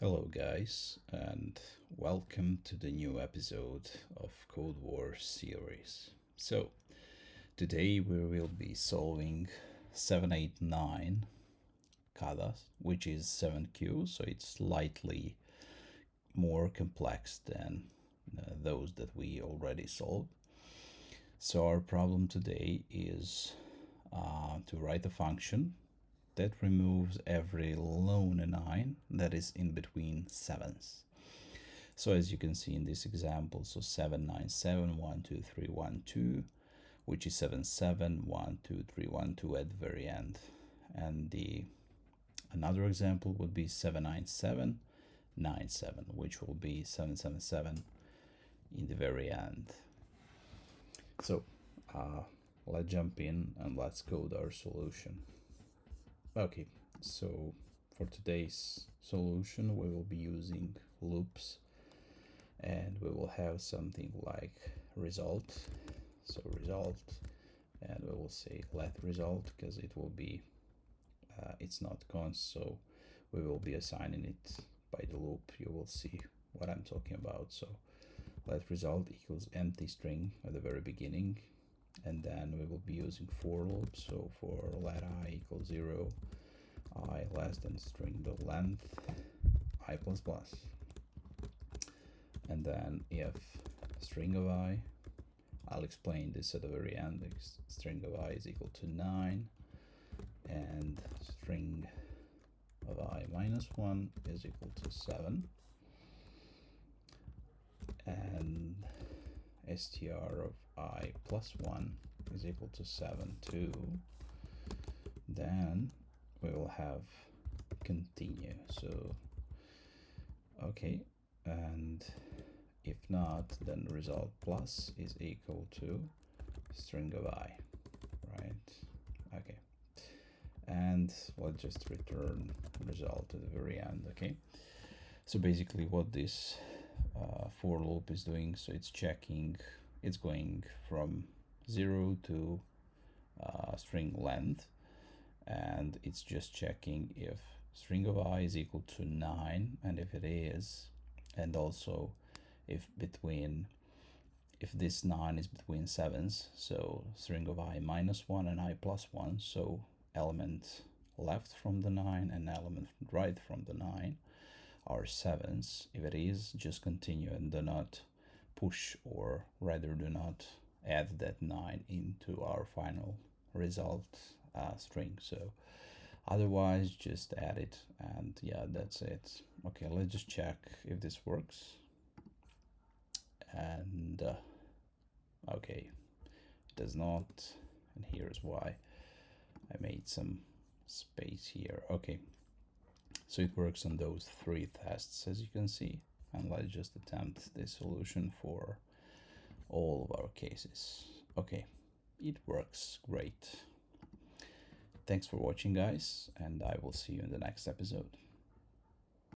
Hello guys, and welcome to the new episode of Codewars series. So, today we will be solving 789 Kata, which is 7Q, so it's slightly more complex than those that we already solved. So our problem today is to write a function that removes every lone 9 that is in between 7s. So as you can see in this example, so 797, 1, 2, 3, 1, 2, which is 77, 1, 2, 3, 1, 2 at the very end. And another example would be 797, 97, which will be 777 in the very end. So let's jump in and let's code our solution. Okay, so for today's solution we will be using loops, and we will have something like result. So result, and we will say let result because it will be it's not const, so we will be assigning it by the loop. You will see what I'm talking about. So let result equals empty string at the very beginning, and then we will be using for loop. So for let I equals 0, I less than string the length I plus plus, and then if string of I, I'll explain this at the very end, because string of I is equal to 9 and string of I minus 1 is equal to 7, and str of I plus 1 is equal to 7 too. Then we will have continue. So okay, and if not, then result plus is equal to string of I, right? Okay, and we'll just return result at the very end. Okay, so basically what this for loop is doing, so it's checking, it's going from 0 to string length, and it's just checking if string of I is equal to 9, and if it is, and also if this 9 is between 7s, so string of I minus 1 and I plus 1, so element left from the 9 and element right from the 9 are 7s. If it is, just continue and do not push, or rather do not add that 9 into our final result string. So otherwise just add it, and yeah, that's it. Okay, let's just check if this works. And okay, it does not, and here's why. I made some space here. Okay, so it works on those 3 tests, as you can see, and let's just attempt this solution for all of our cases. Okay, it works great. Thanks for watching, guys, and I will see you in the next episode.